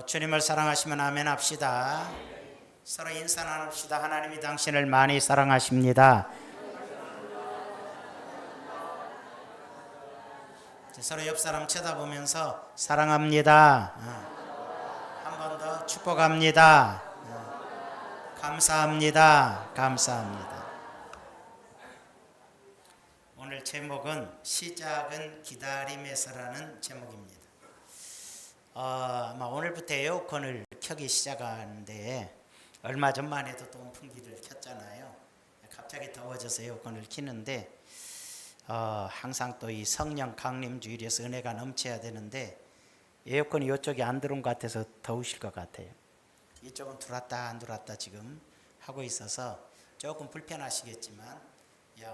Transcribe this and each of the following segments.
주님을 사랑하시면 아멘 합시다. 서로 인사 나눕시다. 하나님이 당신을 많이 사랑하십니다. 서로 옆 사람 쳐다보면서 사랑합니다. 한 번 더 축복합니다. 감사합니다. 감사합니다. 오늘 제목은 시작은 기다림에서라는 제목입니다. 아마 오늘부터 에어컨을 켜기 시작하는데 얼마 전만 해도 또 온풍기를 켰잖아요. 갑자기 더워져서 에어컨을 켜는데 항상 또 이 성령 강림 주일에서 은혜가 넘쳐야 되는데 에어컨이 이쪽에 안 들어온 것 같아서 더우실 것 같아요. 이쪽은 들어왔다 안 들어왔다 지금 하고 있어서 조금 불편하시겠지만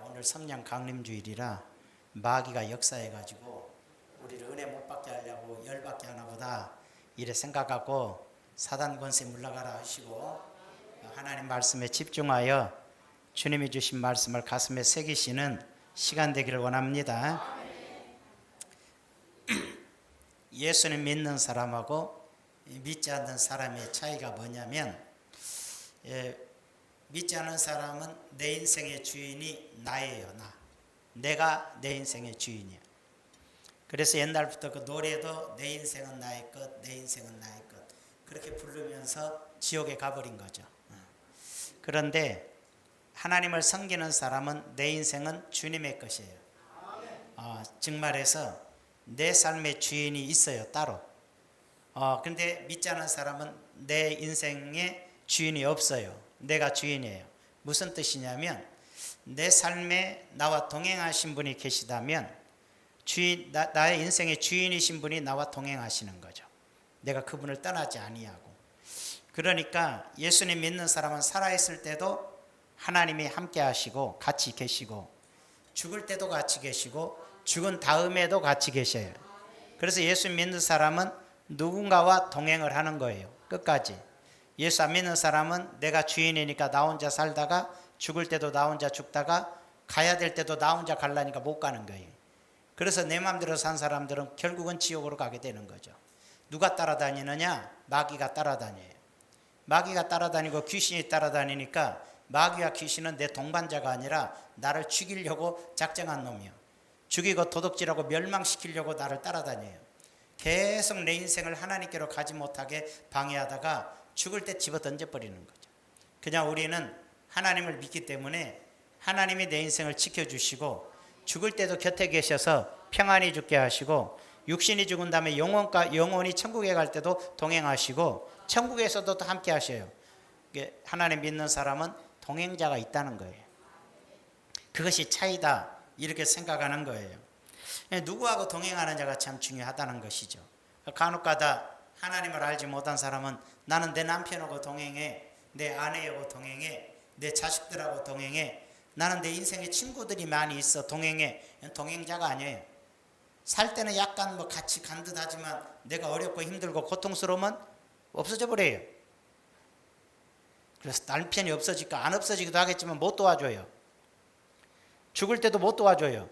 오늘 성령 강림 주일이라 마귀가 역사해가지고 우리를 은혜 못 받게 하려고 열받게 하나 보다 이래 생각하고 사단 권세 물러가라 하시고 하나님 말씀에 집중하여 주님이 주신 말씀을 가슴에 새기시는 시간 되기를 원합니다. 예수님 믿는 사람하고 믿지 않는 사람의 차이가 뭐냐면 믿지 않는 사람은 내 인생의 주인이 나예요. 내가 내 인생의 주인이야. 그래서 옛날부터 그 노래도 내 인생은 나의 것, 내 인생은 나의 것 그렇게 부르면서 지옥에 가버린 거죠. 그런데 하나님을 섬기는 사람은 내 인생은 주님의 것이에요. 즉 말해서 내 삶의 주인이 있어요, 따로. 근데 믿지 않는 사람은 내 인생의 주인이 없어요. 내가 주인이에요. 무슨 뜻이냐면 내 삶에 나와 동행하신 분이 계시다면 나의 인생의 주인이신 분이 나와 동행하시는 거죠. 내가 그분을 떠나지 아니하고. 그러니까 예수님 믿는 사람은 살아있을 때도 하나님이 함께 하시고 같이 계시고 죽을 때도 같이 계시고 죽은 다음에도 같이 계셔요. 그래서 예수 믿는 사람은 누군가와 동행을 하는 거예요. 끝까지. 예수 안 믿는 사람은 내가 주인이니까 나 혼자 살다가 죽을 때도 나 혼자 죽다가 가야 될 때도 나 혼자 가려니까 못 가는 거예요. 그래서 내 마음대로 산 사람들은 결국은 지옥으로 가게 되는 거죠. 누가 따라다니느냐? 마귀가 따라다녀요. 마귀가 따라다니고 귀신이 따라다니니까 마귀와 귀신은 내 동반자가 아니라 나를 죽이려고 작정한 놈이요. 죽이고 도둑질하고 멸망시키려고 나를 따라다녀요. 계속 내 인생을 하나님께로 가지 못하게 방해하다가 죽을 때 집어 던져버리는 거죠. 그냥 우리는 하나님을 믿기 때문에 하나님이 내 인생을 지켜주시고 죽을 때도 곁에 계셔서 평안히 죽게 하시고 육신이 죽은 다음에 영원히 천국에 갈 때도 동행하시고 천국에서도 또 함께 하셔요. 하나님 믿는 사람은 동행자가 있다는 거예요. 그것이 차이다 이렇게 생각하는 거예요. 누구하고 동행하는 자가 참 중요하다는 것이죠. 간혹가다 하나님을 알지 못한 사람은 나는 내 남편하고 동행해, 내 아내하고 동행해, 내 자식들하고 동행해, 나는 내 인생에 친구들이 많이 있어 동행해. 동행자가 아니에요. 살 때는 약간 같이 간 듯 하지만 내가 어렵고 힘들고 고통스러우면 없어져 버려요. 그래서 남편이 없어질까 안 없어지기도 하겠지만 못 도와줘요. 죽을 때도 못 도와줘요.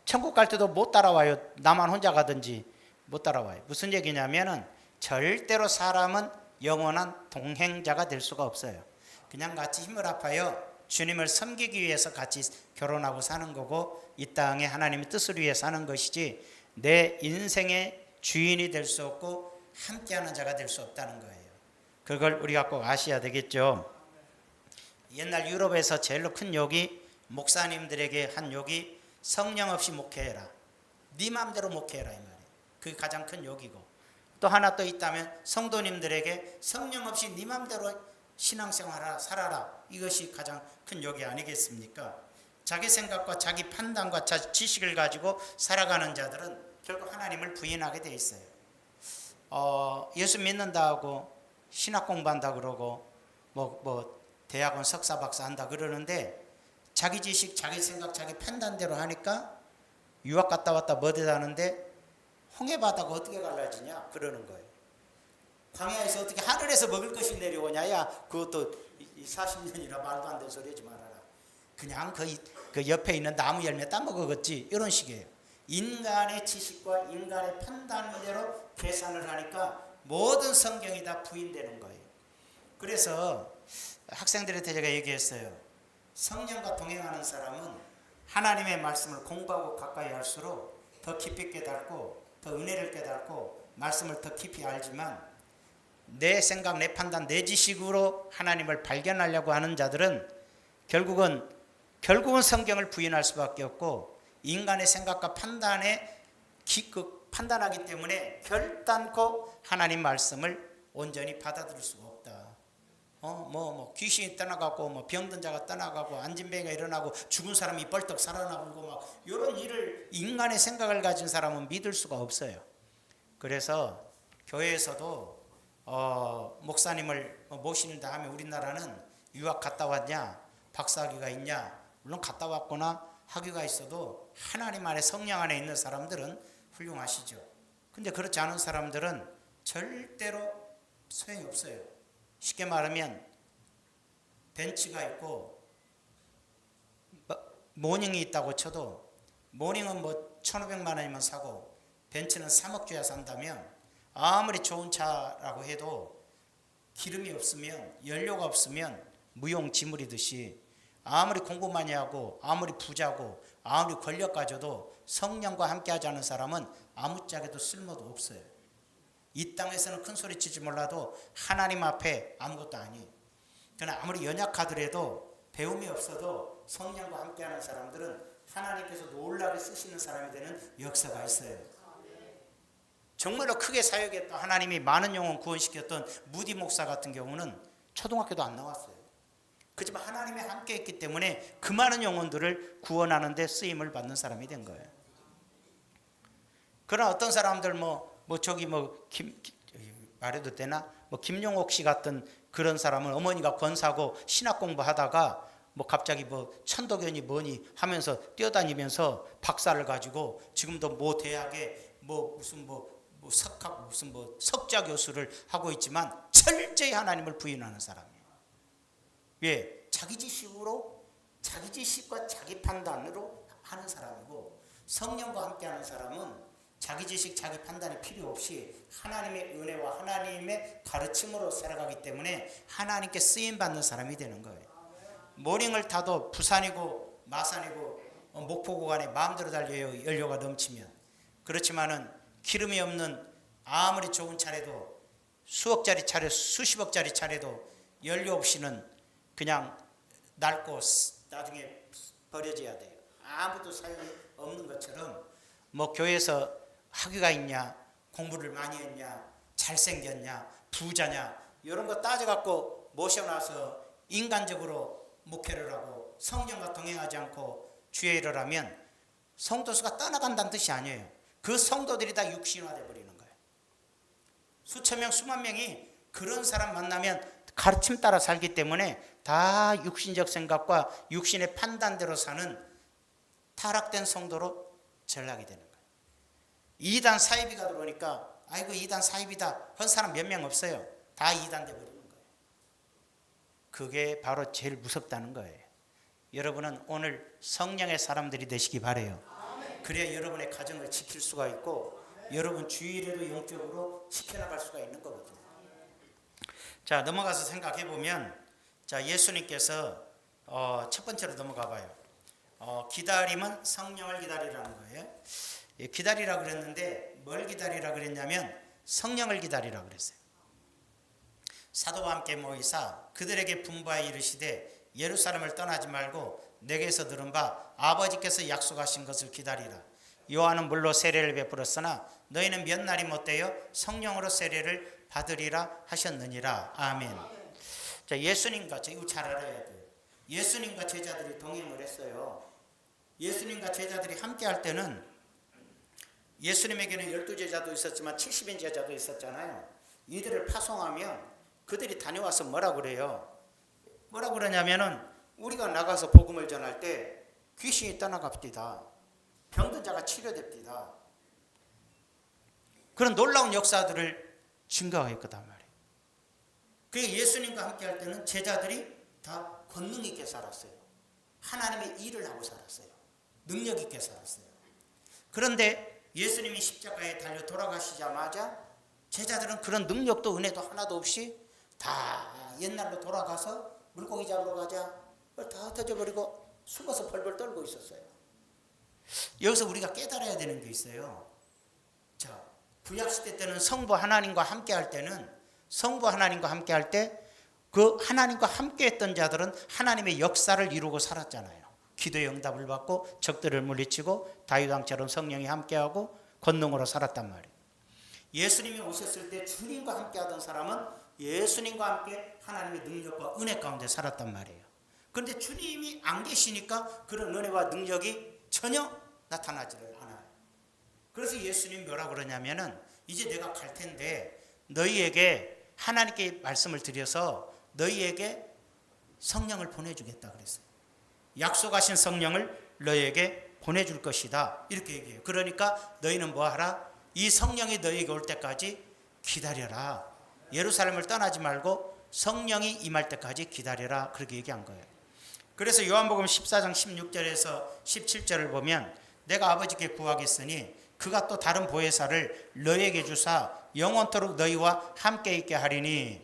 천국 갈 때도 못 따라와요. 나만 혼자 가든지 못 따라와요. 무슨 얘기냐면은 절대로 사람은 영원한 동행자가 될 수가 없어요. 그냥 같이 힘을 합하여 주님을 섬기기 위해서 같이 결혼하고 사는 거고 이 땅에 하나님의 뜻을 위해 사는 것이지 내 인생의 주인이 될 수 없고 함께하는 자가 될 수 없다는 거예요. 그걸 우리가 꼭 아셔야 되겠죠. 옛날 유럽에서 제일로 큰 욕이 목사님들에게 한 욕이 성령 없이 목회해라. 네 마음대로 목회해라 이 말이에요. 그게 가장 큰 욕이고 또 하나 또 있다면 성도님들에게 성령 없이 네 마음대로 신앙생활 살아라. 이것이 가장 큰 욕이 아니겠습니까? 자기 생각과 자기 판단과 자기 지식을 가지고 살아가는 자들은 결국 하나님을 부인하게 돼 있어요. 예수 믿는다 하고 신학 공부한다 그러고 대학원 석사 박사 한다 그러는데 자기 지식, 자기 생각, 자기 판단대로 하니까 유학 갔다 왔다 뭐대다는데 홍해바다가 어떻게 갈라지냐 그러는 거예요. 광야에서 어떻게 하늘에서 먹을 것이 내려오냐. 야 그것도 40년이나 말도 안 되는 소리 하지 말아라. 그냥 그 옆에 있는 나무 열매 따먹었지 이런 식이에요. 인간의 지식과 인간의 판단대로 계산을 하니까 모든 성경이 다 부인되는 거예요. 그래서 학생들한테 제가 얘기했어요. 성령과 동행하는 사람은 하나님의 말씀을 공부하고 가까이 할수록 더 깊이 깨닫고 더 은혜를 깨닫고 말씀을 더 깊이 알지만, 내 생각, 내 판단, 내 지식으로 하나님을 발견하려고 하는 자들은 결국은 성경을 부인할 수밖에 없고, 인간의 생각과 판단에 판단하기 때문에 결단코 하나님 말씀을 온전히 받아들일 수가 없다. 귀신이 떠나가고 병든 자가 떠나가고 안진뱅이가 일어나고 죽은 사람이 벌떡 살아나고 막 이런 일을 인간의 생각을 가진 사람은 믿을 수가 없어요. 그래서 교회에서도 목사님을 모시는다 하면 우리나라는 유학 갔다 왔냐, 박사학위가 있냐, 물론 갔다 왔거나 학위가 있어도 하나님 안에 성령 안에 있는 사람들은 훌륭하시죠. 근데 그렇지 않은 사람들은 절대로 소용이 없어요. 쉽게 말하면 벤츠가 있고 모닝이 있다고 쳐도 모닝은 1,500만 원이면 사고 벤츠는 3억 줘야 산다면, 아무리 좋은 차라고 해도 기름이 없으면, 연료가 없으면 무용지물이듯이 아무리 공부 많이 하고 아무리 부자고 아무리 권력 가져도 성령과 함께하지 않은 사람은 아무짝에도 쓸모도 없어요. 이 땅에서는 큰 소리 치지 몰라도 하나님 앞에 아무것도 아니에요. 그러나 아무리 연약하더라도 배움이 없어도 성령과 함께하는 사람들은 하나님께서 놀라게 쓰시는 사람이 되는 역사가 있어요. 정말로 크게 사역했던, 하나님이 많은 영혼 구원시켰던 무디 목사 같은 경우는 초등학교도 안 나왔어요. 그렇지만 하나님이 함께 있기 때문에 그 많은 영혼들을 구원하는 데 쓰임을 받는 사람이 된 거예요. 그러나 어떤 사람들 말해도 되나? 김용옥 씨 같은 그런 사람은 어머니가 권사고 신학 공부하다가 갑자기 천도견이 뭐니 하면서 뛰어다니면서 박사를 가지고 지금도 대학에 석자 교수를 하고 있지만 철저히 하나님을 부인하는 사람이에요. 왜? 자기 지식과 자기 판단으로 하는 사람이고, 성령과 함께하는 사람은 자기 지식, 자기 판단이 필요 없이 하나님의 은혜와 하나님의 가르침으로 살아가기 때문에 하나님께 쓰임받는 사람이 되는 거예요. 모닝을 타도 부산이고 마산이고 목포 구간에 마음대로 달려요. 연료가 넘치면. 그렇지만은 기름이 없는 아무리 좋은 차래도, 수억짜리 차래, 수십억짜리 차래도 연료 없이는 그냥 낡고 나중에 버려져야 돼요. 아무도 사용이 없는 것처럼 교회에서 학위가 있냐, 공부를 많이 했냐, 잘생겼냐, 부자냐, 이런 거 따져갖고 모셔놔서 인간적으로 목회를 하고 성령과 동행하지 않고 주의 일을 하면 성도수가 떠나간다는 뜻이 아니에요. 그 성도들이 다 육신화돼 버리는 거예요. 수천 명, 수만 명이 그런 사람 만나면 가르침 따라 살기 때문에 다 육신적 생각과 육신의 판단대로 사는 타락된 성도로 전락이 되는 거예요. 이단 사이비가 들어오니까 아이고 이단 사이비다 한 사람 몇 명 없어요. 다 이단 돼버리는 거예요. 그게 바로 제일 무섭다는 거예요. 여러분은 오늘 성령의 사람들이 되시기 바라요. 그래야 여러분의 가정을 지킬 수가 있고 여러분 주일에도 영적으로 지켜나갈 수가 있는 거거든요. 자, 넘어가서 생각해 보면, 자, 예수님께서 첫 번째로 넘어가 봐요. 기다림은 성령을 기다리라는 거예요. 기다리라 그랬는데 뭘 기다리라 그랬냐면 성령을 기다리라 그랬어요. 사도와 함께 모이사 그들에게 분부하여 이르시되 예루살렘을 떠나지 말고 내게서 들은 바 아버지께서 약속하신 것을 기다리라. 요한은 물로 세례를 베풀었으나 너희는 몇 날이 못되어 성령으로 세례를 받으리라 하셨느니라. 아멘. 자, 예수님과, 이거 잘 알아야 돼요. 예수님과 제자들이 동행을 했어요. 예수님과 제자들이 함께 할 때는 예수님에게는 12제자도 있었지만 70인 제자도 있었잖아요. 이들을 파송하면 그들이 다녀와서 뭐라 그래요? 뭐라 그러냐면은 우리가 나가서 복음을 전할 때 귀신이 떠나갑디다. 병든 자가 치료됩디다. 그런 놀라운 역사들을 증거했거든 말이에요. 그게 예수님과 함께 할 때는 제자들이 다 권능 있게 살았어요. 하나님의 일을 하고 살았어요. 능력 있게 살았어요. 그런데 예수님이 십자가에 달려 돌아가시자마자 제자들은 그런 능력도 은혜도 하나도 없이 다 옛날로 돌아가서 물고기 잡으러 가자 다 흩어져버리고 숨어서 벌벌 떨고 있었어요. 여기서 우리가 깨달아야 되는 게 있어요. 자, 구약시대 때는 성부 하나님과 함께 할 때는 성부 하나님과 함께 할 때 그 하나님과 함께 했던 자들은 하나님의 역사를 이루고 살았잖아요. 기도의 응답을 받고 적들을 물리치고 다윗왕처럼 성령이 함께하고 권능으로 살았단 말이에요. 예수님이 오셨을 때 주님과 함께 하던 사람은 예수님과 함께 하나님의 능력과 은혜 가운데 살았단 말이에요. 그런데 주님이 안 계시니까 그런 은혜와 능력이 전혀 나타나지를 않아요. 그래서 예수님이 뭐라 그러냐면은 이제 내가 갈 텐데 너희에게 하나님께 말씀을 드려서 너희에게 성령을 보내주겠다 그랬어요. 약속하신 성령을 너희에게 보내줄 것이다 이렇게 얘기해요. 그러니까 너희는 뭐하라? 이 성령이 너희에게 올 때까지 기다려라. 예루살렘을 떠나지 말고 성령이 임할 때까지 기다려라 그렇게 얘기한 거예요. 그래서 요한복음 14장 16절에서 17절을 보면 내가 아버지께 구하겠으니 그가 또 다른 보혜사를 너희에게 주사 영원토록 너희와 함께 있게 하리니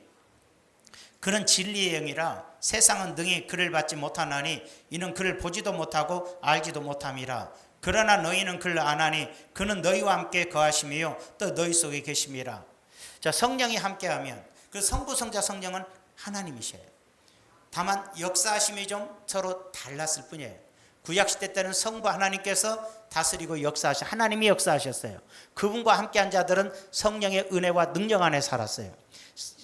그는 진리의 영이라 세상은 능히 그를 받지 못하나니 이는 그를 보지도 못하고 알지도 못함이라. 그러나 너희는 그를 아나니 그는 너희와 함께 거하심이요 또 너희 속에 계심이라. 자, 성령이 함께하면 그 성부 성자 성령은 하나님이셔요. 다만 역사하심이 좀 서로 달랐을 뿐이에요. 구약시대 때는 성부 하나님께서 다스리고 역사하셔 하나님이 역사하셨어요. 그분과 함께한 자들은 성령의 은혜와 능력 안에 살았어요.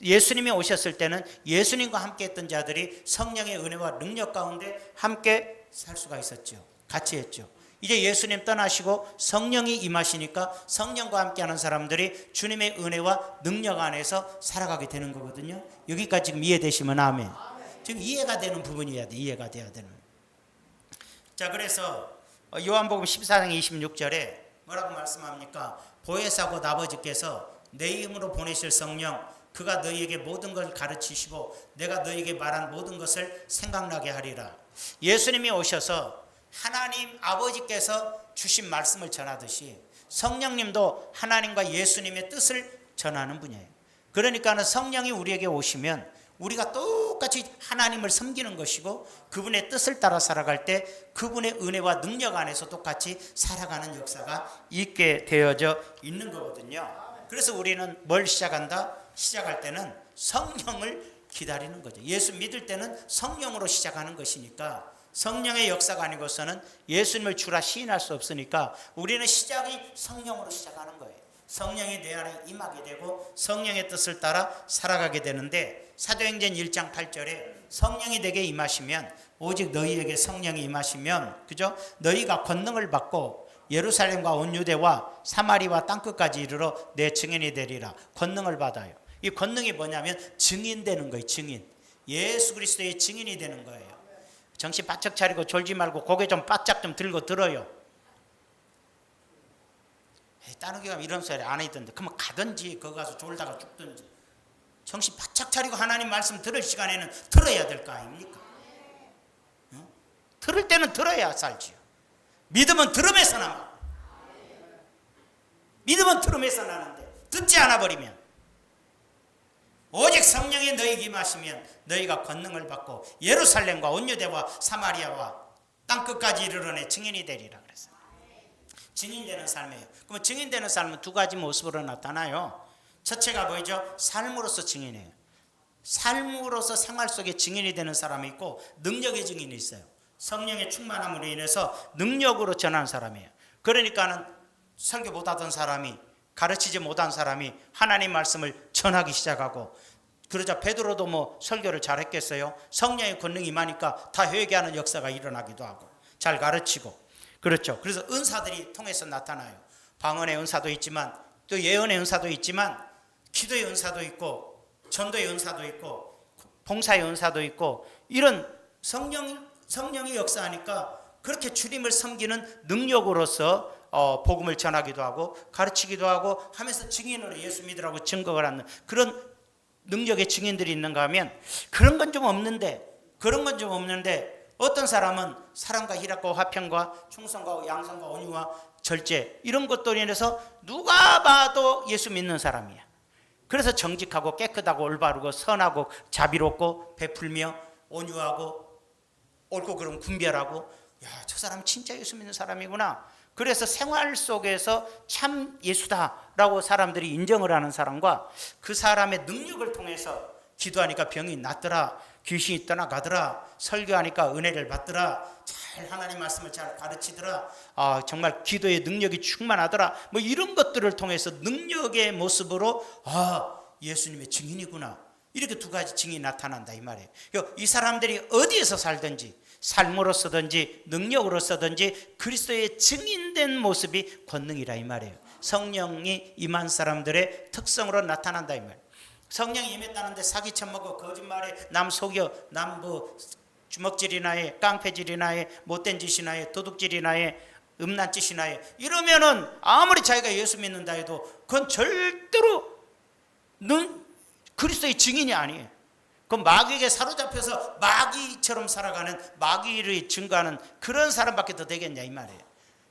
예수님이 오셨을 때는 예수님과 함께했던 자들이 성령의 은혜와 능력 가운데 함께 살 수가 있었죠. 같이 했죠. 이제 예수님 떠나시고 성령이 임하시니까 성령과 함께하는 사람들이 주님의 은혜와 능력 안에서 살아가게 되는 거거든요. 여기까지 지금 이해되시면 아멘. 지금 이해가 되는 부분이어야 돼. 이해가 돼야 되는. 자, 그래서 요한복음 14장 26절에 뭐라고 말씀합니까? 보혜사 곧 아버지께서 내 이름으로 보내실 성령 그가 너희에게 모든 걸 가르치시고 내가 너희에게 말한 모든 것을 생각나게 하리라. 예수님이 오셔서 하나님 아버지께서 주신 말씀을 전하듯이 성령님도 하나님과 예수님의 뜻을 전하는 분이에요. 그러니까 성령이 우리에게 오시면 우리가 똑같이 하나님을 섬기는 것이고 그분의 뜻을 따라 살아갈 때 그분의 은혜와 능력 안에서 똑같이 살아가는 역사가 있게 되어져 있는 거거든요. 그래서 우리는 뭘 시작한다? 시작할 때는 성령을 기다리는 거죠. 예수 믿을 때는 성령으로 시작하는 것이니까 성령의 역사가 아니고서는 예수님을 주라 시인할 수 없으니까 우리는 시작이 성령으로 시작하는 거예요. 성령이 내 안에 임하게 되고 성령의 뜻을 따라 살아가게 되는데 사도행전 1장 8절에 성령이 내게 임하시면 오직 너희에게 성령이 임하시면 그죠? 너희가 권능을 받고 예루살렘과 온 유대와 사마리와 땅끝까지 이르러 내 증인이 되리라. 권능을 받아요. 이 권능이 뭐냐면 증인되는 거예요. 증인. 예수 그리스도의 증인이 되는 거예요. 정신 바짝 차리고 졸지 말고 고개 좀 바짝 좀 들고 들어요. 다른 교회 가면 이런 소리 안 했던데 그러면 가든지 거기 가서 졸다가 죽든지 정신 바짝 차리고 하나님 말씀 들을 시간에는 들어야 될 거 아닙니까? 어? 들을 때는 들어야 살지요. 믿음은 들음에서 나마. 믿음은 들음에서 나는데 듣지 않아 버리면 오직 성령이 너희에게 임하시면 너희가 권능을 받고 예루살렘과 온 유대와 사마리아와 땅끝까지 이르러 내 증인이 되리라 그랬어요. 증인되는 삶이에요. 그럼 증인되는 삶은 두 가지 모습으로 나타나요. 첫째가 뭐죠? 삶으로서 증인이에요. 삶으로서 생활 속에 증인이 되는 사람이 있고 능력의 증인이 있어요. 성령의 충만함으로 인해서 능력으로 전하는 사람이에요. 그러니까는 설교 못하던 사람이 가르치지 못한 사람이 하나님 말씀을 전하기 시작하고 그러자 베드로도 뭐 설교를 잘했겠어요. 성령의 권능이 임하니까 다 회개하는 역사가 일어나기도 하고 잘 가르치고 그렇죠. 그래서 은사들이 통해서 나타나요. 방언의 은사도 있지만 또 예언의 은사도 있지만 기도의 은사도 있고 전도의 은사도 있고 봉사의 은사도 있고 이런 성령이 역사하니까 그렇게 주님을 섬기는 능력으로서 복음을 전하기도 하고 가르치기도 하고 하면서 증인으로 예수 믿으라고 증거를 하는 그런 능력의 증인들이 있는가 하면 그런 건 좀 없는데 어떤 사람은 사랑과 희락과 화평과 충성과 양성과 온유와 절제 이런 것들로 인해서 누가 봐도 예수 믿는 사람이야. 그래서 정직하고 깨끗하고 올바르고 선하고 자비롭고 베풀며 온유하고 옳고 그름 분별하고, 야, 저 사람 진짜 예수 믿는 사람이구나. 그래서 생활 속에서 참 예수다라고 사람들이 인정을 하는 사람과, 그 사람의 능력을 통해서 기도하니까 병이 낫더라, 귀신이 떠나가더라, 설교하니까 은혜를 받더라, 잘 하나님 말씀을 잘 가르치더라, 정말 기도의 능력이 충만하더라, 뭐 이런 것들을 통해서 능력의 모습으로 예수님의 증인이구나, 이렇게 두 가지 증인이 나타난다 이 말이에요. 이 사람들이 어디에서 살든지, 삶으로서든지 능력으로서든지 그리스도의 증인된 모습이 권능이라 이 말이에요. 성령이 임한 사람들의 특성으로 나타난다 이 말이에요. 성령이 임했다는데 사기 쳐먹고 거짓말에 남 속여, 남 뭐 주먹질이나 해, 깡패질이나 해, 못된 짓이나 해, 도둑질이나 해, 음란 짓이나 해, 이러면은 아무리 자기가 예수 믿는다 해도 그건 절대로 그리스도의 증인이 아니에요. 그 마귀에게 사로잡혀서 마귀처럼 살아가는, 마귀를 증거하는 그런 사람밖에 더 되겠냐 이 말이에요.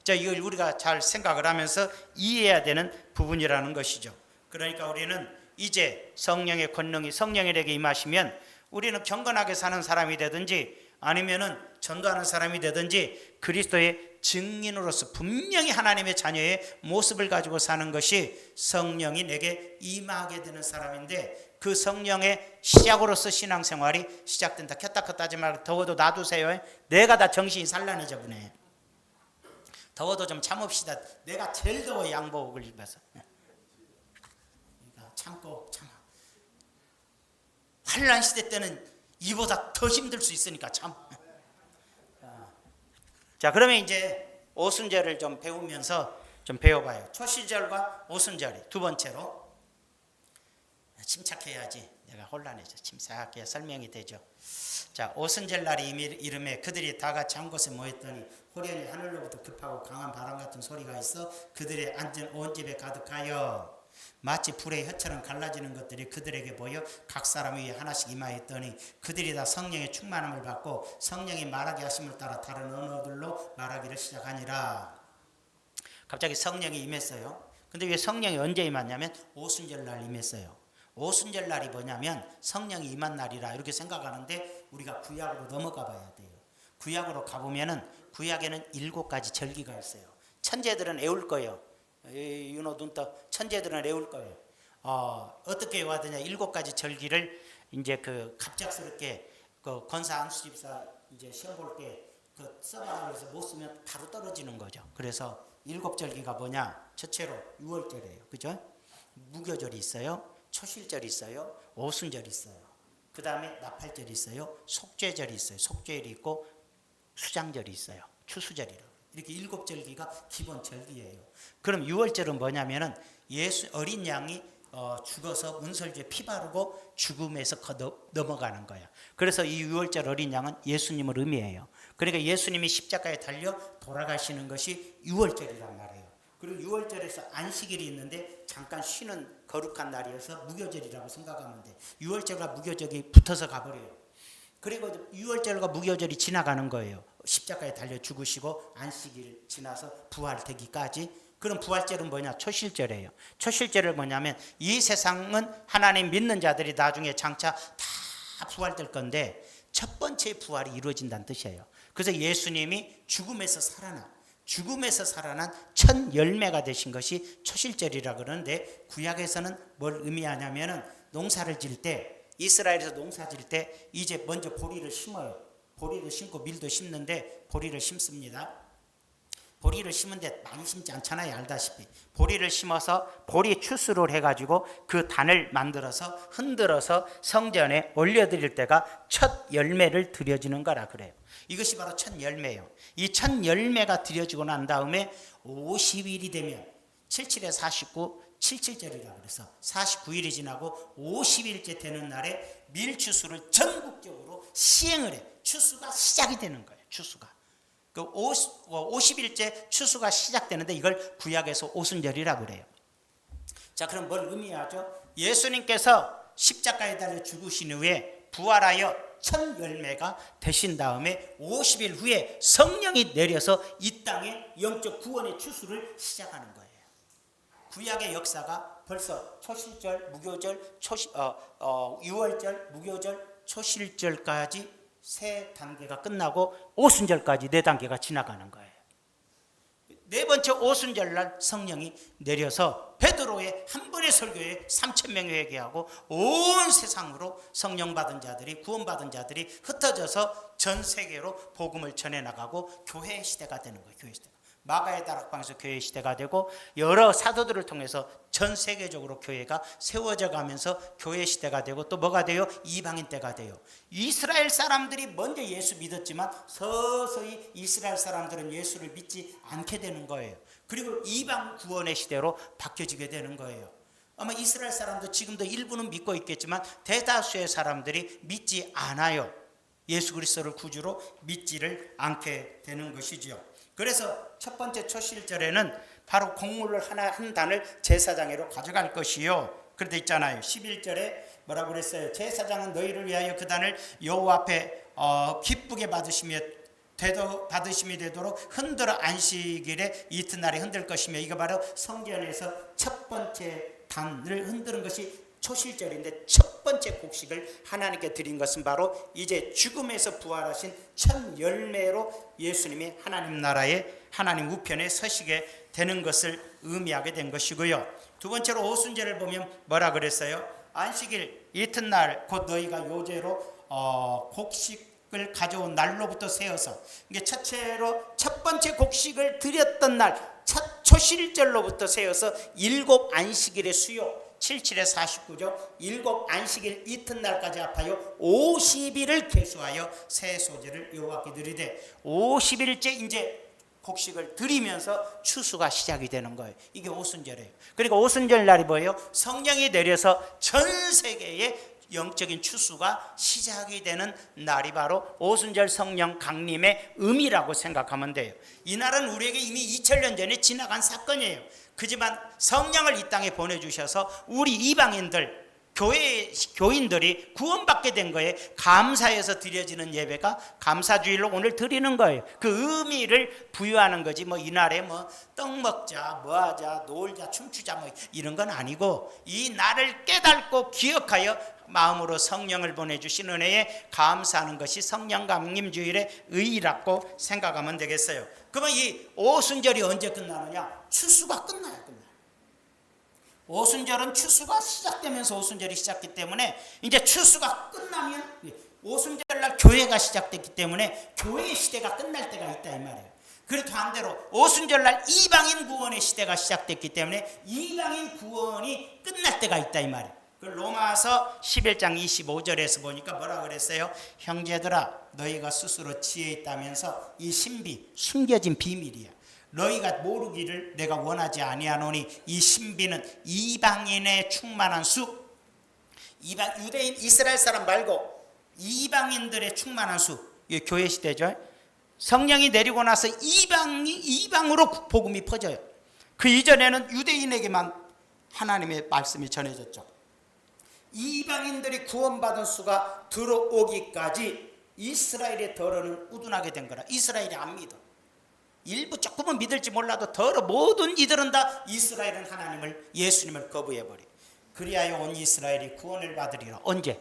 자, 이걸 우리가 잘 생각을 하면서 이해해야 되는 부분이라는 것이죠. 그러니까 우리는 이제 성령의 권능이 성령에게 임하시면 우리는 경건하게 사는 사람이 되든지 아니면은 전도하는 사람이 되든지 그리스도의 증인으로서 분명히 하나님의 자녀의 모습을 가지고 사는 것이 성령이 내게 임하게 되는 사람인데, 그 성령의 시작으로서 신앙생활이 시작된다. 켰다 켰다 하지 말고 더워도 놔두세요. 내가 다 정신이 산란해져 보네. 더워도 좀 참읍시다. 내가 제일 더워 양복을 입어서. 참고 참아. 환난 시대 때는 이보다 더 힘들 수 있으니까 참. 자, 그러면 이제 오순절을 좀 배우면서 좀 배워봐요. 초시절과 오순절이 두 번째로. 침착해야지 내가 혼란해져. 침착하게 설명이 되죠. 자, 오순절 날이 이름에 그들이 다 같이 한 곳에 모였더니 호련히 하늘로부터 급하고 강한 바람 같은 소리가 있어 그들의 앉은 온 집에 가득하여 마치 불의 혀처럼 갈라지는 것들이 그들에게 보여 각 사람 위에 하나씩 임하였더니 그들이 다 성령의 충만함을 받고 성령이 말하게 하심을 따라 다른 언어들로 말하기를 시작하니라. 갑자기 성령이 임했어요. 근데 왜 성령이 언제 임했냐면 오순절 날 임했어요. 오순절 날이 뭐냐면 성령이 임한 날이라 이렇게 생각하는데, 우리가 구약으로 넘어가 봐야 돼요. 구약으로 가보면은 구약에는 7가지 절기가 있어요. 천재들은 애울 거예요. 윤호 눈떠 천재들은 애울 거예요. 어떻게 외워야 되냐? 7가지 절기를 이제 그 갑작스럽게 그 권사 안수집사 이제 시험 볼 때 그 써봐라 그래서 못 쓰면 바로 떨어지는 거죠. 그래서 7절기가 뭐냐? 첫째로 6월절이에요. 그죠? 무교절이 있어요. 초실절이 있어요. 오순절이 있어요. 그 다음에 나팔절이 있어요. 속죄절이 있어요. 속죄일이 있고 수장절이 있어요. 추수절이라고. 이렇게 7절기가 기본 절기예요. 그럼 6월절은 뭐냐면은 예수 어린 양이 죽어서 문설주에 피 바르고 죽음에서 넘어가는 거야. 그래서 이 6월절 어린 양은 예수님을 의미해요. 그러니까 예수님이 십자가에 달려 돌아가시는 것이 6월절이란 말이에요. 그리고 6월절에서 안식일이 있는데 잠깐 쉬는 거룩한 날이어서 무교절이라고 생각하면 돼. 6월절과 무교절이 붙어서 가버려요. 그리고 6월절과 무교절이 지나가는 거예요. 십자가에 달려 죽으시고 안식일 지나서 부활되기까지. 그럼 부활절은 뭐냐? 초실절이에요. 초실절은 뭐냐면 이 세상은 하나님 믿는 자들이 나중에 장차 다 부활될 건데 첫 번째 부활이 이루어진다는 뜻이에요. 그래서 예수님이 죽음에서 살아난 첫 열매가 되신 것이 초실절이라 그러는데, 구약에서는 뭘 의미하냐면은 농사를 지을 때, 이스라엘에서 농사 지을 때 이제 먼저 보리를 심어요. 보리를 심고 밀도 심는데 보리를 심습니다. 보리를 심은데 많이 심지 않잖아요. 알다시피 보리를 심어서 보리 추수를 해가지고 그 단을 만들어서 흔들어서 성전에 올려드릴 때가 첫 열매를 드려지는 거라 그래요. 이것이 바로 첫 열매예요. 이 첫 열매가 드려지고 난 다음에 50일이 되면 77에 49 77절이라고 그래서 49일이 지나고 50일째 되는 날에 밀추수를 전국적으로 시행을 해. 추수가 시작이 되는 거예요. 추수가. 그 50일째 추수가 시작되는데 이걸 구약에서 오순절이라고 그래요. 자, 그럼 뭘 의미하죠? 예수님께서 십자가에 달려 죽으신 후에 부활하여 첫 열매가 되신 다음에 50일 후에 성령이 내려서 이 땅에 영적 구원의 추수를 시작하는 거예요. 구약의 역사가 벌써 초실절, 무교절, 유월절, 무교절, 초실절까지 세 단계가 끝나고 오순절까지 네 단계가 지나가는 거예요. 네 번째 오순절 날 성령이 내려서 베드로의 한 번의 설교에 3,000명이 회개하고 온 세상으로 성령 받은 자들이, 구원받은 자들이 흩어져서 전 세계로 복음을 전해 나가고 교회 시대가 되는 거예요. 교회 시대가. 마가의 다락방에서 교회 시대가 되고 여러 사도들을 통해서 전 세계적으로 교회가 세워져 가면서 교회 시대가 되고 또 뭐가 돼요? 이방인 때가 돼요. 이스라엘 사람들이 먼저 예수 믿었지만 서서히 이스라엘 사람들은 예수를 믿지 않게 되는 거예요. 그리고 이방 구원의 시대로 바뀌어지게 되는 거예요. 아마 이스라엘 사람도 지금도 일부는 믿고 있겠지만 대다수의 사람들이 믿지 않아요. 예수 그리스도를 구주로 믿지를 않게 되는 것이지요. 그래서 첫 번째 초실절에는 바로 곡물을 한 단을 제사장으로 가져갈 것이요. 그런데 있잖아요. 11절에 뭐라고 그랬어요? 제사장은 너희를 위하여 그 단을 여호와 앞에 기쁘게 받으심이 되도록 흔들어 안식일에 이튿날에 흔들 것이며, 이거 바로 성전에서 첫 번째 단을 흔드는 것이 초실절인데, 첫 번째 곡식을 하나님께 드린 것은 바로 이제 죽음에서 부활하신 첫 열매로 예수님이 하나님 나라의 하나님 우편에 서시게 되는 것을 의미하게 된 것이고요. 두 번째로 오순절을 보면 뭐라 그랬어요? 안식일 이튿날 곧 너희가 요제로 곡식을 가져온 날로부터 세어서, 이게 첫째로 첫 번째 곡식을 드렸던 날 첫 초실절로부터 세어서 7 안식일의 수요 77에 49죠. 7 안식일 이튿날까지 합하여 50일을 계수하여 새 소재를 여호와께 드리되 50일째 이제 곡식을 드리면서 추수가 시작이 되는 거예요. 이게 오순절이에요. 그리고 오순절 날이 뭐예요? 성령이 내려서 전 세계에 영적인 추수가 시작이 되는 날이 바로 오순절 성령 강림의 의미라고 생각하면 돼요. 이 날은 우리에게 이미 2000년 전에 지나간 사건이에요. 그지만 성령을 이 땅에 보내주셔서 우리 이방인들, 교인들이 구원받게 된 거에 감사해서 드려지는 예배가 감사주일로 오늘 드리는 거예요. 그 의미를 부여하는 거지, 뭐 이날에 뭐 떡 먹자, 뭐 하자, 놀자, 춤추자, 뭐 이런 건 아니고, 이 날을 깨닫고 기억하여 마음으로 성령을 보내주신 은혜에 감사하는 것이 성령 강림주일의 의의라고 생각하면 되겠어요. 그러면 이 오순절이 언제 끝나느냐? 추수가 끝나요. 오순절은 추수가 시작되면서 오순절이 시작했기 때문에, 이제 추수가 끝나면 오순절날 교회가 시작됐기 때문에 교회의 시대가 끝날 때가 있다 이 말이에요. 그리고 반대로 오순절날 이방인 구원의 시대가 시작됐기 때문에 이방인 구원이 끝날 때가 있다 이 말이에요. 로마서 11장 25절에서 보니까 뭐라 그랬어요? 형제들아, 너희가 스스로 지혜 있다면서 이 신비, 숨겨진 비밀이야. 너희가 모르기를 내가 원하지 아니하노니 이 신비는 이방인의 충만한 수, 유대인 이스라엘 사람 말고 이방인들의 충만한 수, 이게 교회 시대죠. 성령이 내리고 나서 이방으로 복음이 퍼져요. 그 이전에는 유대인에게만 하나님의 말씀이 전해졌죠. 이방인들이 구원받은 수가 들어오기까지 이스라엘의 덜어는 우둔하게 된 거라. 이스라엘이 안 믿어. 일부 조금은 믿을지 몰라도 덜어 모든 이들은 다 이스라엘은 하나님을, 예수님을 거부해버려. 그리하여 온 이스라엘이 구원을 받으리라. 언제?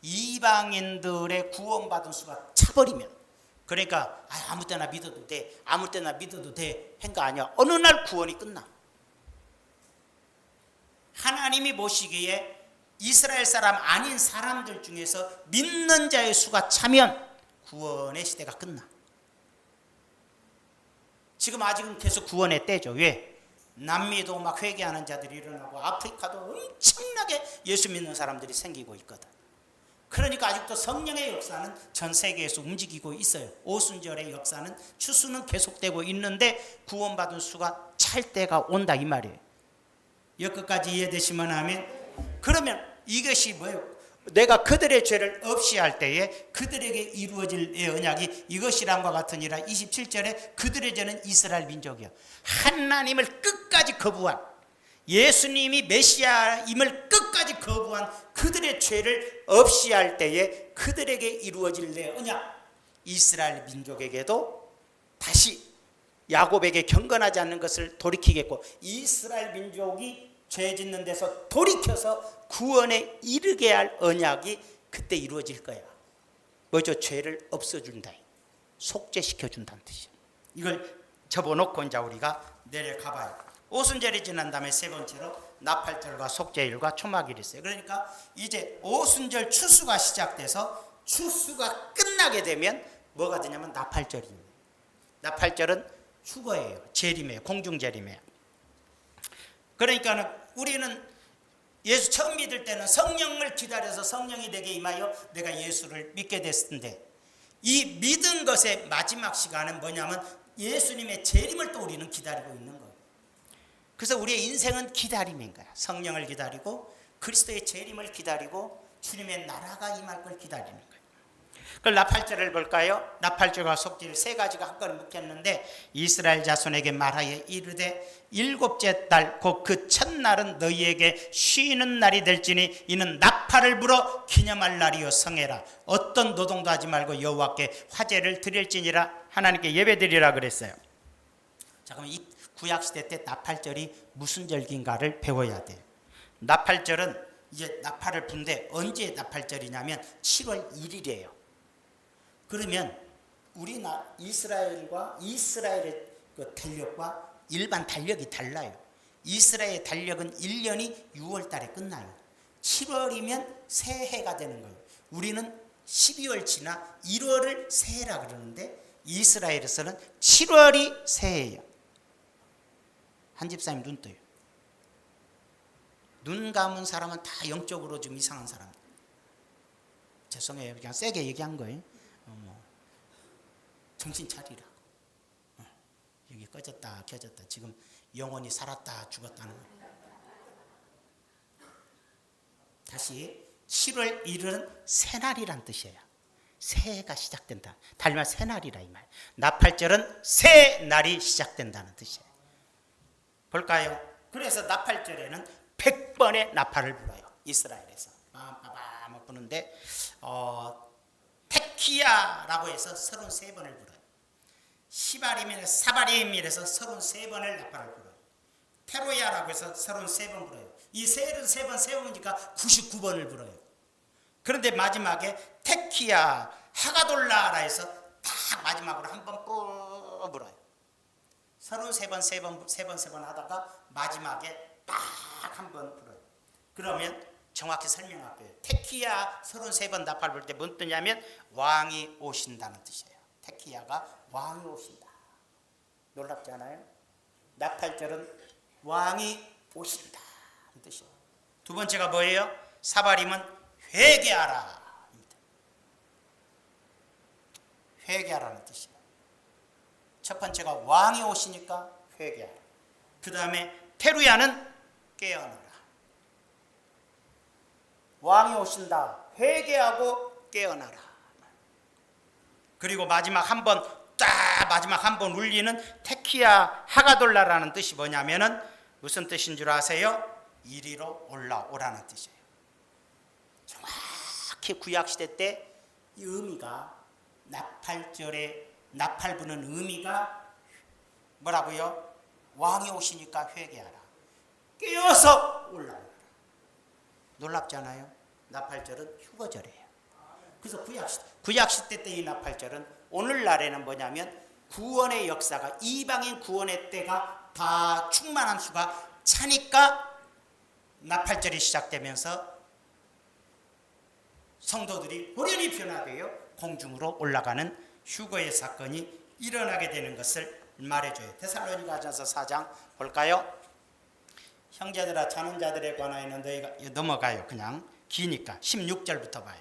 이방인들의 구원받은 수가 차버리면. 그러니까 아무 때나 믿어도 돼, 아무 때나 믿어도 돼 한 거 아니야. 어느 날 구원이 끝나. 하나님이 보시기에 이스라엘 사람 아닌 사람들 중에서 믿는 자의 수가 차면 구원의 시대가 끝나. 지금 아직은 계속 구원의 때죠. 왜? 남미도 막 회개하는 자들이 일어나고 아프리카도 엄청나게 예수 믿는 사람들이 생기고 있거든. 그러니까 아직도 성령의 역사는 전 세계에서 움직이고 있어요. 오순절의 역사는, 추수는 계속되고 있는데 구원받은 수가 찰 때가 온다 이 말이에요. 여기까지 이해되시면 아멘. 그러면 이것이 뭐예요? 내가 그들의 죄를 없이 할 때에 그들에게 이루어질 언약이 이것이란과 같으니라. 27절에 그들의 죄는 이스라엘 민족이야. 하나님을 끝까지 거부한, 예수님이 메시아임을 끝까지 거부한 그들의 죄를 없이 할 때에 그들에게 이루어질 내 언약, 이스라엘 민족에게도 다시 야곱에게 경건하지 않는 것을 돌이키겠고 이스라엘 민족이 죄 짓는 데서 돌이켜서 구원에 이르게 할 언약이 그때 이루어질 거야. 뭐죠? 죄를 없어준다, 속죄시켜준다는 뜻이야. 이걸 접어놓고 이제 우리가 내려가 봐요. 오순절이 지난 다음에 세 번째로 나팔절과 속죄일과 초막일이 있어요. 그러니까 이제 오순절 추수가 시작돼서 추수가 끝나게 되면 뭐가 되냐면 나팔절입니다. 나팔절은 휴거예요. 재림이에요. 공중재림이에요. 그러니까 우리는 예수 처음 믿을 때는 성령을 기다려서 성령이 내게 임하여 내가 예수를 믿게 됐는데 이 믿은 것의 마지막 시간은 뭐냐면 예수님의 재림을 또 우리는 기다리고 있는 거예요. 그래서 우리의 인생은 기다림인 거야. 성령을 기다리고 그리스도의 재림을 기다리고 주님의 나라가 임할 걸 기다리는 거예요. 그걸 나팔절을 볼까요? 나팔절과 속죄일 세 가지가 한꺼번에 묶였는데 이스라엘 자손에게 말하여 이르되 일곱째 달 곧 그 첫날은 너희에게 쉬는 날이 될지니 이는 나팔을 불어 기념할 날이요 성해라. 어떤 노동도 하지 말고 여호와께 화제를 드릴지니라. 하나님께 예배드리라 그랬어요. 자, 그럼 이 구약시대 때 나팔절이 무슨 절기인가를 배워야 돼요. 나팔절은 이제 나팔을 분데 언제 나팔절이냐면 7월 1일이에요. 그러면 우리나라 이스라엘의 그 달력과 일반 달력이 달라요. 이스라엘의 달력은 1년이 6월 달에 끝나요. 7월이면 새해가 되는 거예요. 우리는 12월 지나 1월을 새해라 그러는데 이스라엘에서는 7월이 새해예요. 한 집사님 눈 떠요. 눈 감은 사람은 다 영적으로 좀 이상한 사람. 죄송해요. 그냥 세게 얘기한 거예요. 정신 차리라고. 여기 꺼졌다 켜졌다. 지금 영혼이 살았다 죽었다는 거예요. 다시 7월 1일은 새날이란 뜻이에요. 새해가 시작된다. 달말 새날이라 이 말. 나팔절은 새날이 시작된다는 뜻이에요. 볼까요? 그래서 나팔절에는 100번의 나팔을 불어요. 이스라엘에서 빠바바 부는데 테키야라고 해서 33번을 불어요. 시바림이나 사바림이라서 33번을 나팔을 불어요. 테로야라고 해서 33번 불어요. 이 33번 세우니까 99번을 불어요. 그런데 마지막에 테키야 하가돌라라 해서 딱 마지막으로 한 번 뿌 불어요. 33번 세 번 하다가 마지막에 딱 한 번 불어요. 그러면 정확히 설명할게요. 테키야 33번 나팔 불 때 뭔 뜻이냐면 왕이 오신다는 뜻이에요. 테키야가 왕이 오신다. 놀랍지 않아요? 나팔절은 왕이 오신다 이 뜻이에요. 두 번째가 뭐예요? 사바림은 회개하라. 회개하라는 뜻이에요. 첫 번째가 왕이 오시니까 회개하라. 그 다음에 테루야는 깨어나라. 왕이 오신다. 회개하고 깨어나라. 그리고 마지막 한 번 울리는 테키야 하가돌라라는 뜻이 뭐냐면은 무슨 뜻인 줄 아세요? 이리로 올라오라는 뜻이에요. 정확히 구약시대 때 이 의미가 나팔절에 나팔 부는 의미가 뭐라고요? 왕이 오시니까 회개하라. 깨어서 올라오라. 놀랍지 않아요? 나팔절은 휴거절이에요. 그래서 구약시대 때 이 나팔절은 오늘날에는 뭐냐면 구원의 역사가 이방인 구원의 때가 다 충만한 수가 차니까 나팔절이 시작되면서 성도들이 호련히 변화되어 공중으로 올라가는 휴거의 사건이 일어나게 되는 것을 말해줘요. 데살로니가전서 4장 볼까요? 형제들아 자는 자들에 관하여는 너희가 넘어가요. 그냥 기니까 16절부터 봐요.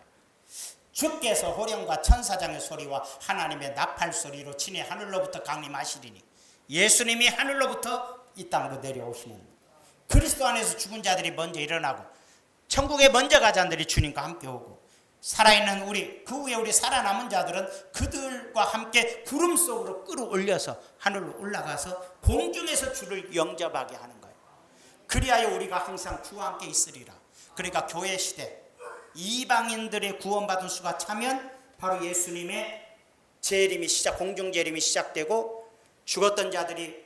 주께서 호령과 천사장의 소리와 하나님의 나팔 소리로 친히 하늘로부터 강림하시리니 예수님이 하늘로부터 이 땅으로 내려오시는 그리스도 안에서 죽은 자들이 먼저 일어나고 천국에 먼저 가 자들이 주님과 함께 오고 살아있는 우리 그 후에 우리 살아남은 자들은 그들과 함께 구름 속으로 끌어올려서 하늘로 올라가서 공중에서 주를 영접하게 하는 거예요. 그리하여 우리가 항상 주와 함께 있으리라. 그러니까 교회 시대 이방인들의 구원받은 수가 차면 바로 예수님의 재림이 공중 재림이 시작되고 죽었던 자들이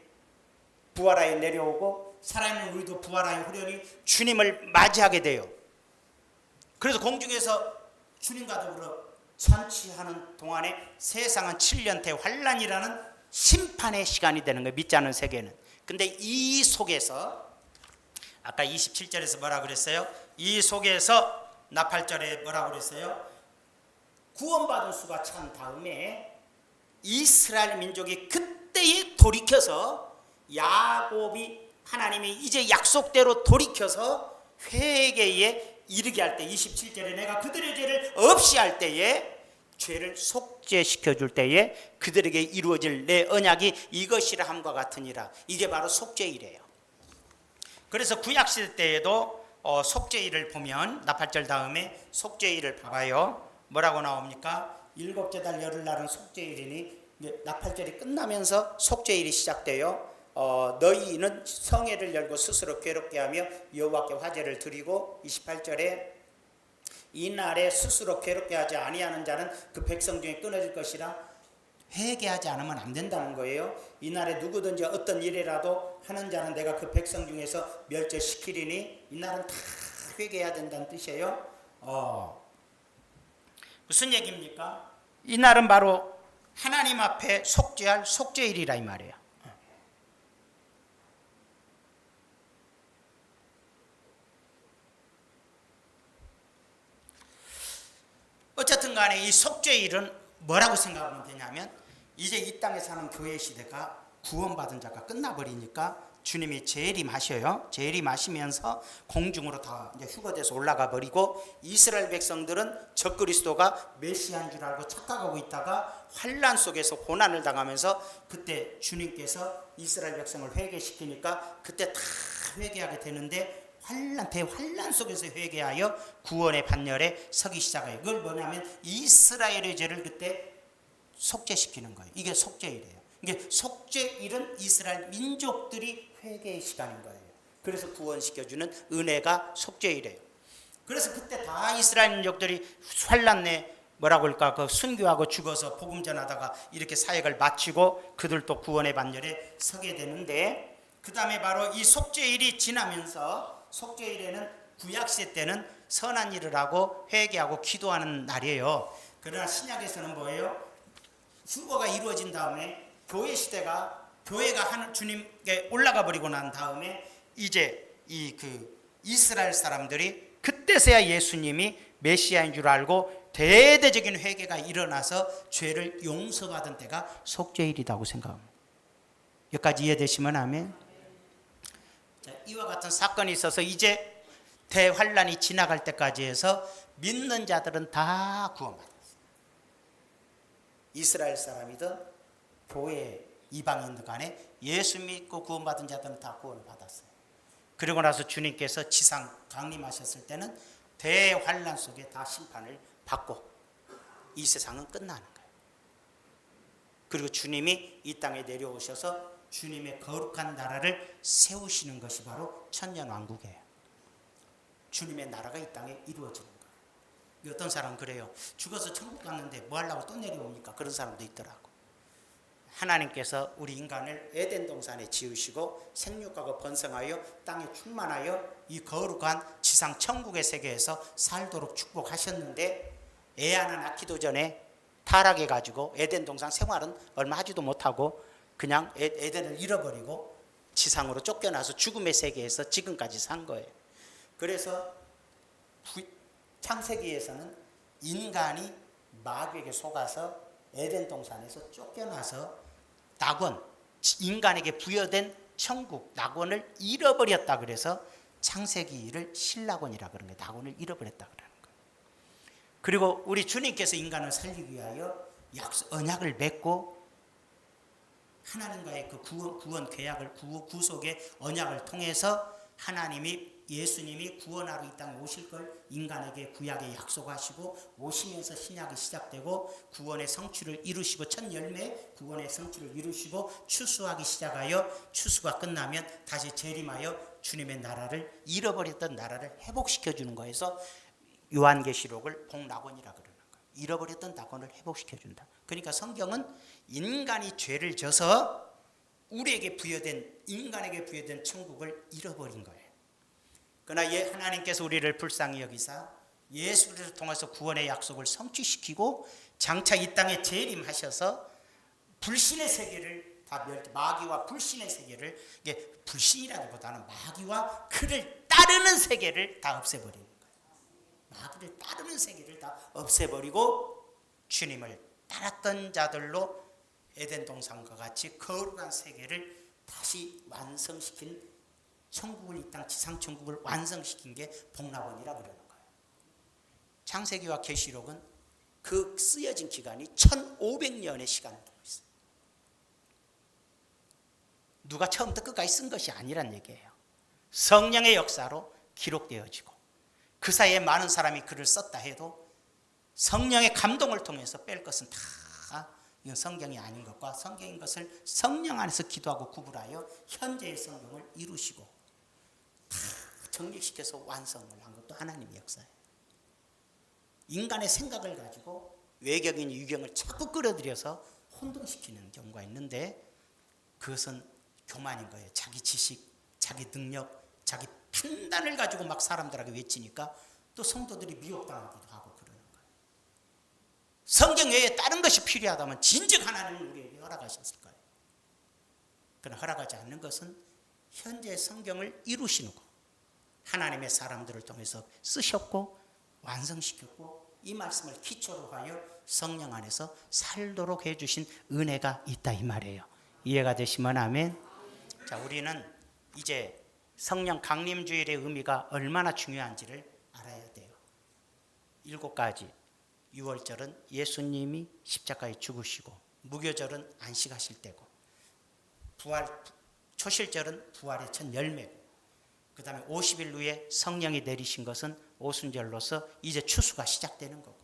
부활하여 내려오고 살아있는 우리도 부활하여 후련히 주님을 맞이하게 돼요. 그래서 공중에서 주님과 더불어 천치하는 동안에 세상은 7년대 환란이라는 심판의 시간이 되는 거예요. 믿지 않는 세계는. 근데 이 속에서 아까 27절에서 뭐라 그랬어요? 이 속에서 나 8절에 뭐라 그랬어요? 구원받은 수가 찬 다음에 이스라엘 민족이 그때에 돌이켜서 야곱이 하나님이 이제 약속대로 돌이켜서 회개에 이르게 할 때 27절에 내가 그들의 죄를 없이 할 때에 죄를 속죄시켜 줄 때에 그들에게 이루어질 내 언약이 이것이라 함과 같으니라. 이게 바로 속죄일이에요. 그래서 구약시대 때에도 속죄일을 보면 나팔절 다음에 속죄일을 봐봐요. 뭐라고 나옵니까? 일곱째 달 열흘날은 속죄일이니 나팔절이 끝나면서 속죄일이 시작돼요. 너희는 성회를 열고 스스로 괴롭게 하며 여호와께 화제를 드리고 28절에 이날에 스스로 괴롭게 하지 아니하는 자는 그 백성 중에 끊어질 것이라. 회개하지 않으면 안 된다는 거예요. 이날에 누구든지 어떤 일이라도 하는 자는 내가 그 백성 중에서 멸절시키리니 이날은 다 회개해야 된다는 뜻이에요. 무슨 얘기입니까? 이날은 바로 하나님 앞에 속죄할 속죄일이라 이 말이에요. 어쨌든 간에 이 속죄일은 뭐라고 생각하면 되냐면 이제 이 땅에 사는 교회 시대가 구원받은 자가 끝나버리니까 주님이 재림하셔요. 재림하시면서 공중으로 다 이제 휴거돼서 올라가 버리고 이스라엘 백성들은 적그리스도가 메시아인 줄 알고 착각하고 있다가 환란 속에서 고난을 당하면서 그때 주님께서 이스라엘 백성을 회개시키니까 그때 다 회개하게 되는데 대환란 속에서 회개하여 구원의 반열에 서기 시작해요. 그걸 뭐냐면 이스라엘의 죄를 그때 속죄시키는 거예요. 이게 속죄일이에요. 이게 속죄일은 이스라엘 민족들이 회개의 시간인 거예요. 그래서 구원시켜주는 은혜가 속죄일이에요. 그래서 그때 다 이스라엘 민족들이 환란내 뭐라고 할까 그 순교하고 죽어서 복음 전하다가 이렇게 사역을 마치고 그들도 구원의 반열에 서게 되는데 그 다음에 바로 이 속죄일이 지나면서 속죄일에는 구약시대 때는 선한 일을 하고 회개하고 기도하는 날이에요. 그러나 신약에서는 뭐예요? 휴거가 이루어진 다음에 교회 시대가 교회가 주님께 올라가 버리고 난 다음에 이제 이스라엘 사람들이 그때서야 예수님이 메시아인 줄 알고 대대적인 회개가 일어나서 죄를 용서받은 때가 속죄일이라고 생각합니다. 여기까지 이해되시면 아멘. 이와 같은 사건이 있어서 이제 대환란이 지나갈 때까지 해서 믿는 자들은 다 구원받았어요. 이스라엘 사람이든 교회 이방인들 간에 예수 믿고 구원받은 자들은 다 구원을 받았어요. 그리고 나서 주님께서 지상 강림하셨을 때는 대환란 속에 다 심판을 받고 이 세상은 끝나는 거예요. 그리고 주님이 이 땅에 내려오셔서 주님의 거룩한 나라를 세우시는 것이 바로 천년왕국이에요. 주님의 나라가 이 땅에 이루어지는 거예요. 어떤 사람은 그래요. 죽어서 천국 갔는데 뭐 하려고 또 내려옵니까? 그런 사람도 있더라고. 하나님께서 우리 인간을 에덴 동산에 지으시고 생육하고 번성하여 땅에 충만하여 이 거룩한 지상 천국의 세계에서 살도록 축복하셨는데 애 하나 낳기도 전에 타락해가지고 에덴 동산 생활은 얼마 하지도 못하고 그냥 에덴을 잃어버리고 지상으로 쫓겨나서 죽음의 세계에서 지금까지 산 거예요. 그래서 창세기에서는 인간이 마귀에게 속아서 에덴 동산에서 쫓겨나서 낙원, 인간에게 부여된 천국, 낙원을 잃어버렸다 그래서 창세기를 신낙원이라 그런 거예요. 낙원을 잃어버렸다 그러는 거예요. 그리고 우리 주님께서 인간을 살리기 위하여 언약을 맺고 하나님과의 그 구원 계약을 구속의 언약을 통해서 예수님이 구원하러 이 땅에 오실 걸 인간에게 구약에 약속하시고 오시면서 신약이 시작되고 구원의 성취를 이루시고 첫 열매 구원의 성취를 이루시고 추수하기 시작하여 추수가 끝나면 다시 재림하여 주님의 나라를 잃어버렸던 나라를 회복시켜 주는 거에서 요한계시록을 복낙원이라 그러는 거예요. 잃어버렸던 낙원을 회복시켜 준다. 그러니까 성경은 인간이 죄를 져서 우리에게 부여된, 인간에게 부여된 천국을 잃어버린 거예요. 그러나 하나님께서 우리를 불쌍히 여기사 예수를 통해서 구원의 약속을 성취시키고 장차 이 땅에 재림하셔서 불신의 세계를 다 마귀와 불신의 세계를, 이게 불신이라기보다는 마귀와 그를 따르는 세계를 다 없애버리는 거예요. 마귀를 따르는 세계를 다 없애버리고 주님을 따랐던 자들로 에덴 동산과 같이 거룩한 세계를 다시 완성시킨, 천국을, 이 땅 지상 천국을 완성시킨 게 복락원이라 그러는 거예요. 창세기와 계시록은 그 쓰여진 기간이 1500년의 시간을 두고 있어요. 누가 처음부터 끝까지 쓴 것이 아니란 얘기예요. 성령의 역사로 기록되어지고, 그 사이에 많은 사람이 글을 썼다 해도 성령의 감동을 통해서 뺄 것은 다 이건 성경이 아닌 것과 성경인 것을 성령 안에서 기도하고 구분하여 현재의 성경을 이루시고 다 정립시켜서 완성을 한 것도 하나님의 역사예요. 인간의 생각을 가지고 외경인 유경을 자꾸 끌어들여서 혼동시키는 경우가 있는데, 그것은 교만인 거예요. 자기 지식, 자기 능력, 자기 판단을 가지고 막 사람들에게 외치니까 또 성도들이 미혹당하기도 하고 그러는 거예요. 성경 외에 다른 것이 필요하다면 진즉 하나님은 우리에게 허락하셨을 거예요. 그러나 허락하지 않는 것은 현재 성경을 이루시는 거, 하나님의 사람들을 통해서 쓰셨고 완성시켰고 이 말씀을 기초로 하여 성령 안에서 살도록 해주신 은혜가 있다 이 말이에요. 이해가 되시면 아멘. 자, 우리는 이제 성령 강림주일의 의미가 얼마나 중요한지를 알아야 돼요. 7가지. 유월절은 예수님이 십자가에 죽으시고, 무교절은 안식하실 때고, 초실절은 부활의 첫 열매고, 그 다음에 50일 후에 성령이 내리신 것은 오순절로서 이제 추수가 시작되는 거고,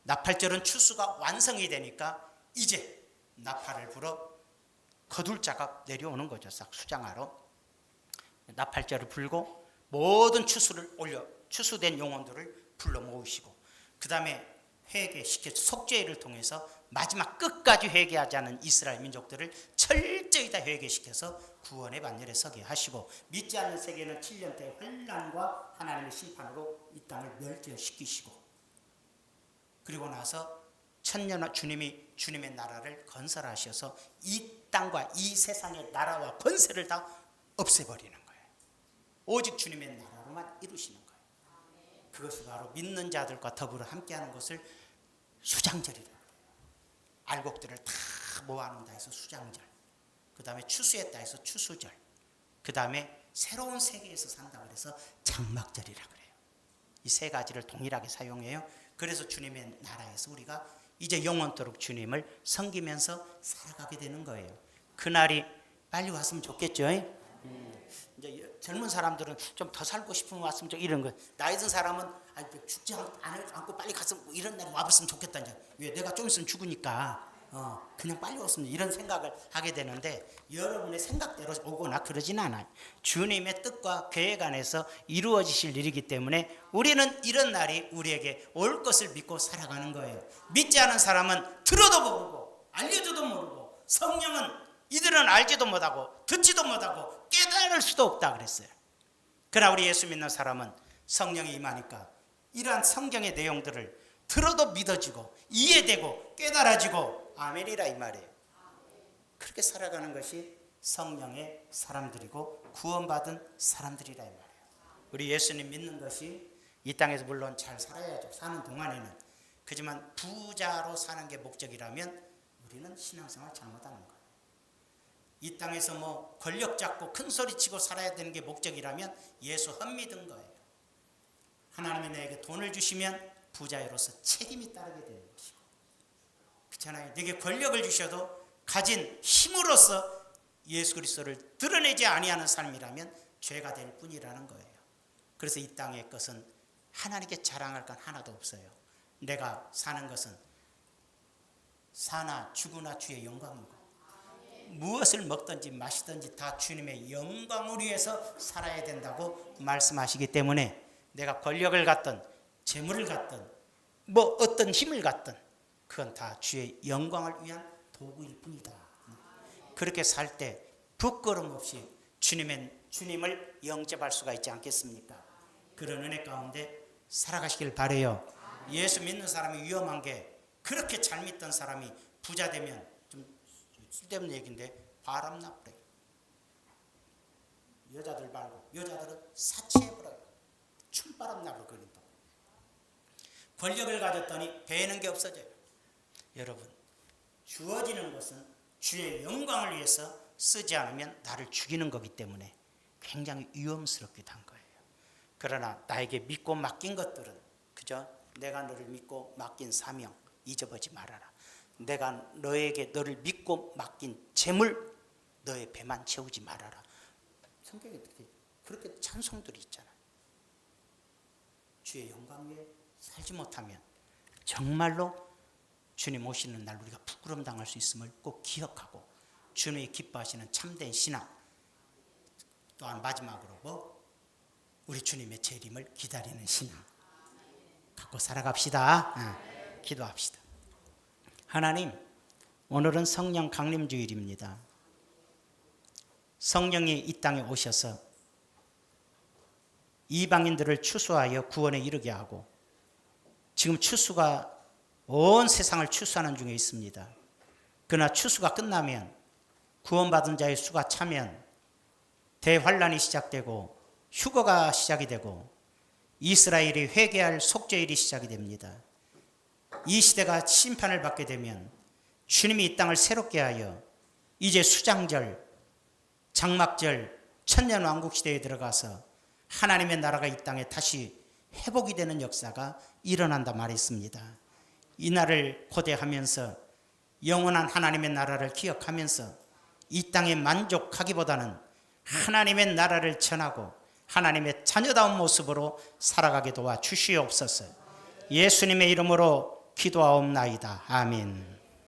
나팔절은 추수가 완성이 되니까 이제 나팔을 불어 거둘 자가 내려오는 거죠. 싹 수장하러 나팔절을 불고 모든 추수된 영혼들을 불러 모으시고, 그 다음에 회개시켜 속죄를 통해서 마지막 끝까지 회개하지 않은 이스라엘 민족들을 철저히 다 회개시켜서 구원의 반열에 서게 하시고, 믿지 않는 세계는 7년대 환난과 하나님의 심판으로 이 땅을 멸절시키시고, 그리고 나서 천년 주님이 주님의 나라를 건설하셔서 이 땅과 이 세상의 나라와 권세를 다 없애버리는 거예요. 오직 주님의 나라로만 이루시는 거예요. 그것이 바로 믿는 자들과 더불어 함께하는 것을 수장절이라고 해요. 알곡들을 다 모아놓는다 해서 수장절, 그 다음에 추수했다 해서 추수절, 그 다음에 새로운 세계에서 산다 그래서 장막절이라고 그래요. 이 세 가지를 동일하게 사용해요. 그래서 주님의 나라에서 우리가 이제 영원토록 주님을 섬기면서 살아가게 되는 거예요. 그날이 빨리 왔으면 좋겠죠. 이제 젊은 사람들은 좀 더 살고 싶으면 왔으면 좋, 이런 거. 나이 든 사람은 죽지 않고 빨리 갔으면 이런 날이 와봤으면 좋겠다. 이제 왜 내가 좀 있으면 죽으니까 그냥 빨리 왔으면, 이런 생각을 하게 되는데, 여러분의 생각대로 오거나 그러진 않아요. 주님의 뜻과 계획 안에서 이루어지실 일이기 때문에 우리는 이런 날이 우리에게 올 것을 믿고 살아가는 거예요. 믿지 않은 사람은 들어도 모르고 알려줘도 모르고, 성령은 이들은 알지도 못하고 듣지도 못하고 깨달을 수도 없다 그랬어요. 그러나 우리 예수 믿는 사람은 성령이 임하니까 이러한 성경의 내용들을 들어도 믿어지고 이해되고 깨달아지고 아멘이라 이 말이에요. 그렇게 살아가는 것이 성령의 사람들이고 구원받은 사람들이라 이 말이에요. 우리 예수님 믿는 것이 이 땅에서 물론 잘 살아야죠. 사는 동안에는. 그렇지만 부자로 사는 게 목적이라면 우리는 신앙생활 잘못하는 거예요. 이 땅에서 뭐 권력 잡고 큰 소리 치고 살아야 되는 게 목적이라면 예수 헛믿은 거예요. 하나님이 내게 돈을 주시면 부자로서 책임이 따르게 되는 것이고, 그렇잖아요. 내게 권력을 주셔도 가진 힘으로서 예수 그리스도를 드러내지 아니하는 삶이라면 죄가 될 뿐이라는 거예요. 그래서 이 땅의 것은 하나님께 자랑할 건 하나도 없어요. 내가 사는 것은 사나 죽으나 주의 영광이고, 무엇을 먹든지 마시든지 다 주님의 영광을 위해서 살아야 된다고 말씀하시기 때문에, 내가 권력을 갖든 재물을 갖든 뭐 어떤 힘을 갖든 그건 다 주의 영광을 위한 도구일 뿐이다. 그렇게 살 때 부끄럼 없이 주님을 영접할 수가 있지 않겠습니까? 그런 은혜 가운데 살아가시길 바라요. 예수 믿는 사람이 위험한 게 그렇게 잘 믿던 사람이 부자 되면 좀 쓸데없는 얘기인데 바람 나버려요. 여자들 말고 여자들은 사치해버려요. 춤바람 나고 그린다. 권력을 가졌더니 배는 게 없어져요. 여러분, 주어지는 것은 주의 영광을 위해서 쓰지 않으면 나를 죽이는 거기 때문에 굉장히 위험스럽기도 한 거예요. 그러나 나에게 믿고 맡긴 것들은 그저 내가 너를 믿고 맡긴 사명 잊어버리지 말아라. 내가 너를 믿고 맡긴 재물 너의 배만 채우지 말아라. 성경에 그렇게 찬송들이 있잖아요. 주의 영광 위에 살지 못하면 정말로 주님 오시는 날 우리가 부끄럼 당할 수 있음을 꼭 기억하고 주님이 기뻐하시는 참된 신앙, 또한 마지막으로 우리 주님의 재림을 기다리는 신앙 갖고 살아갑시다. 기도합시다. 하나님, 오늘은 성령 강림 주일입니다. 성령이 이 땅에 오셔서 이방인들을 추수하여 구원에 이르게 하고 지금 추수가 온 세상을 추수하는 중에 있습니다. 그러나 추수가 끝나면 구원받은 자의 수가 차면 대환란이 시작되고 휴거가 시작이 되고 이스라엘이 회개할 속죄일이 시작이 됩니다. 이 시대가 심판을 받게 되면 주님이 이 땅을 새롭게 하여 이제 수장절, 장막절, 천년왕국 시대에 들어가서 하나님의 나라가 이 땅에 다시 회복이 되는 역사가 일어난다 말했습니다. 이 날을 고대하면서 영원한 하나님의 나라를 기억하면서 이 땅에 만족하기보다는 하나님의 나라를 전하고 하나님의 자녀다운 모습으로 살아가게 도와 주시옵소서. 예수님의 이름으로 기도하옵나이다. 아멘.